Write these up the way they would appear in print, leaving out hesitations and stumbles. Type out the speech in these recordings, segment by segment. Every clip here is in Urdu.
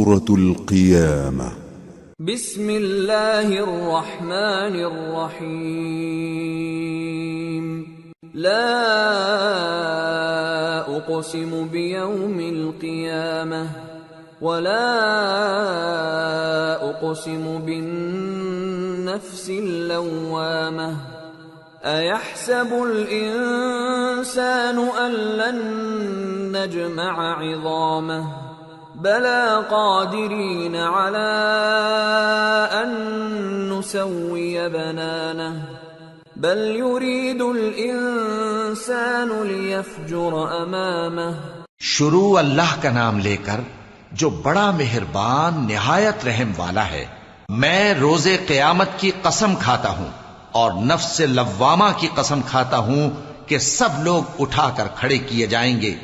سورة القيامة. بسم الله الرحمن الرحيم. لا أقسم بيوم القيامة ولا أقسم بالنفس اللوامة. أيحسب الإنسان أن لن نجمع عظامه بلى قادرين على أن نسوي بنانه بل يريد الإنسان ليفجر أمامه. شروع اللہ کا نام لے کر جو بڑا مہربان نہایت رحم والا ہے. میں روز قیامت کی قسم کھاتا ہوں اور نفس لوامہ کی قسم کھاتا ہوں کہ سب لوگ اٹھا کر کھڑے کیے جائیں گے.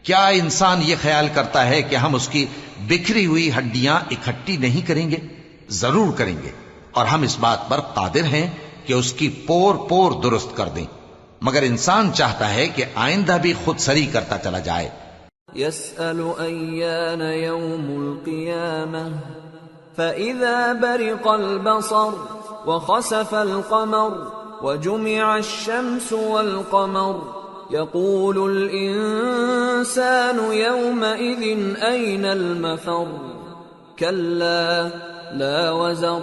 کیا انسان یہ خیال کرتا ہے کہ ہم اس کی بکھری ہوئی ہڈیاں اکٹھی نہیں کریں گے؟ ضرور کریں گے، اور ہم اس بات پر قادر ہیں کہ اس کی پور پور درست کر دیں. مگر انسان چاہتا ہے کہ آئندہ بھی خود سری کرتا چلا جائے. يسأل أيان يوم القيامة فإذا برق البصر وخسف القمر وجمع الشمس والقمر يقول الإنسان يومئذ أين المفر. كلا لا وزر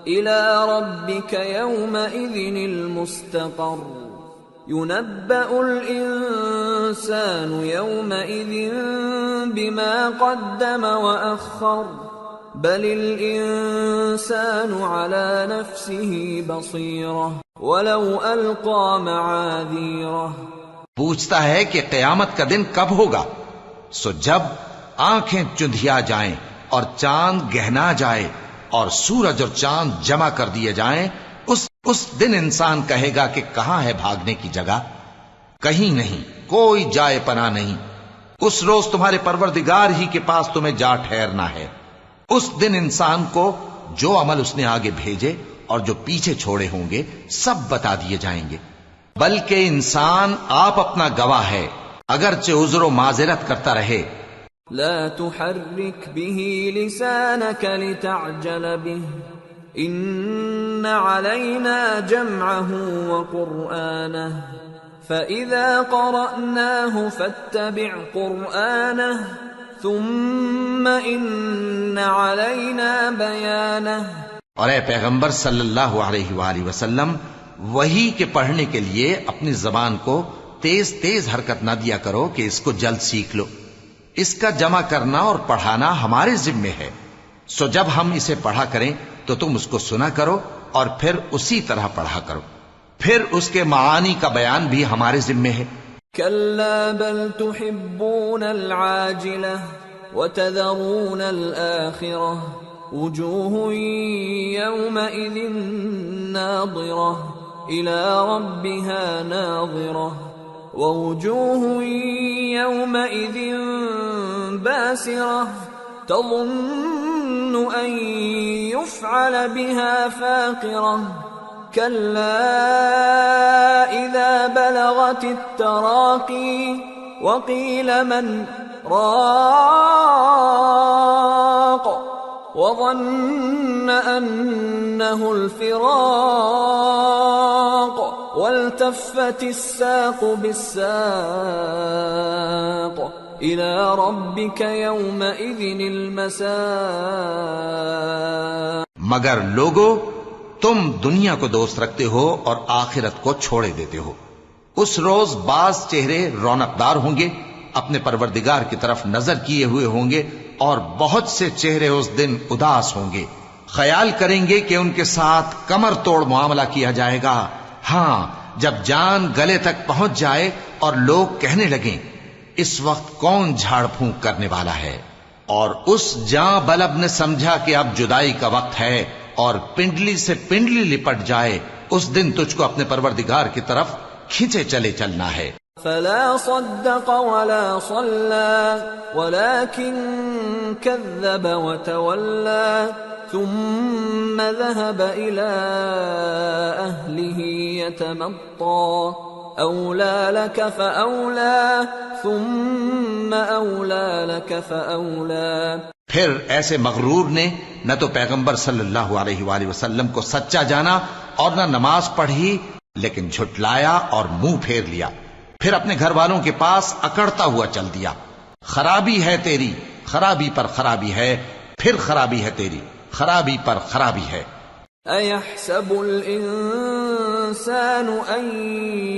إلى ربك يومئذ المستقر. ينبأ الإنسان يومئذ بما قدم وأخر بل الإنسان على نفسه بصيرة ولو ألقى معاذيره. پوچھتا ہے کہ قیامت کا دن کب ہوگا؟ سو جب آنکھیں چندھیا جائیں اور چاند گہنا جائے اور سورج اور چاند جمع کر دیے جائیں، اس دن انسان کہے گا کہ کہاں ہے بھاگنے کی جگہ؟ کہیں نہیں، کوئی جائے پناہ نہیں. اس روز تمہارے پروردگار ہی کے پاس تمہیں جا ٹھہرنا ہے. اس دن انسان کو جو عمل اس نے آگے بھیجے اور جو پیچھے چھوڑے ہوں گے سب بتا دیے جائیں گے. بلکہ انسان آپ اپنا گواہ ہے، اگرچہ عذر و معذرت کرتا رہے. لا تحرك به لسانك لتعجل به إن علينا جمعه وقرآنه فإذا قرأناه فاتبع قرآنه ثم إن علينا بيانه. اور اے پیغمبر صلی اللہ علیہ وآلہ وسلم، وحی کے پڑھنے کے لیے اپنی زبان کو تیز تیز حرکت نہ دیا کرو کہ اس کو جلد سیکھ لو. اس کا جمع کرنا اور پڑھانا ہمارے ذمے ہے. سو جب ہم اسے پڑھا کریں تو تم اس کو سنا کرو اور پھر اسی طرح پڑھا کرو. پھر اس کے معانی کا بیان بھی ہمارے ذمے ہے. كلا بل تحبون العاجلة وتذرون الآخرة وجوه يومئذ ناظرة إلى ربها ناظرة ووجوه يومئذ باسرة تظن أن يفعل بها فاقرة. كلا إذا بلغت التراقي وقيل من راق وظن أنه الفراق والتفت الساق بالساق إلى ربك يومئذ المساق. مگر لوگو، تم دنیا کو دوست رکھتے ہو اور آخرت کو چھوڑے دیتے ہو. اس روز بعض چہرے رونقدار ہوں گے، اپنے پروردگار کی طرف نظر کیے ہوئے ہوں گے، اور بہت سے چہرے اس دن اداس ہوں گے. خیال کریں گے کہ ان کے ساتھ کمر توڑ معاملہ کیا جائے گا. ہاں، جب جان گلے تک پہنچ جائے اور لوگ کہنے لگیں اس وقت کون جھاڑ پھونک کرنے والا ہے، اور اس جاں بلب نے سمجھا کہ اب جدائی کا وقت ہے اور پنڈلی سے پنڈلی لپٹ جائے، اس دن تجھ کو اپنے پروردگار کی طرف کھینچے چلے چلنا ہے. فلا صدق ولا صلى ولكن كذب وتولى ثم ذهب إلى أهله يتمطى أولى لك فأولى ثم أولى لك فأولى. پھر ایسے مغرور نے نہ تو پیغمبر صلی اللہ علیہ وآلہ وسلم کو سچا جانا اور نہ نماز پڑھی، لیکن جھٹلایا اور منہ پھیر لیا، پھر اپنے گھر والوں کے پاس اکڑتا ہوا چل دیا۔ خرابی ہے تیری، خرابی پر خرابی ہے، پھر خرابی ہے تیری، خرابی پر خرابی ہے۔ أَيَحْسَبُ الْإِنسَانُ أَن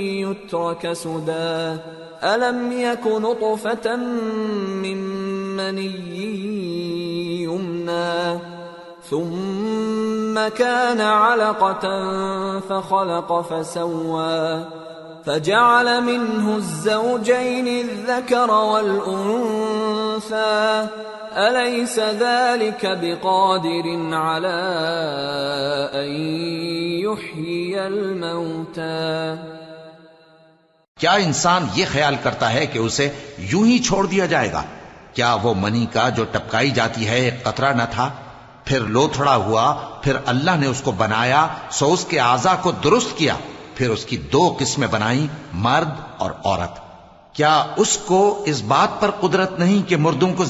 يُتْرَكَ سُدًى أَلَمْ يَكُ نُطْفَةً مِّن مَّنِيٍّ يُمْنَىٰ ثُمَّ كَانَ عَلَقَةً فَخَلَقَ فَسَوَّىٰ فَجَعَلَ مِنْهُ الزَّوْجَيْنِ الذَّكَرَ وَالْأُنثَىٰ أَلَيْسَ ذَلِكَ بِقَادِرٍ عَلَىٰ أَن يُحْيِيَ الْمَوْتَىٰ؟ کیا انسان یہ خیال کرتا ہے کہ اسے یوں ہی چھوڑ دیا جائے گا؟ کیا وہ منی کا جو ٹپکائی جاتی ہے ایک قطرہ نہ تھا، پھر لوتھڑا ہوا، پھر اللہ نے اس کو بنایا، سو اس کے اعضاء کو درست کیا، پھر اس کی دو قسمیں بنائیں، مرد اور عورت۔ کیا اس کو اس بات پر قدرت نہیں کہ مردوں کو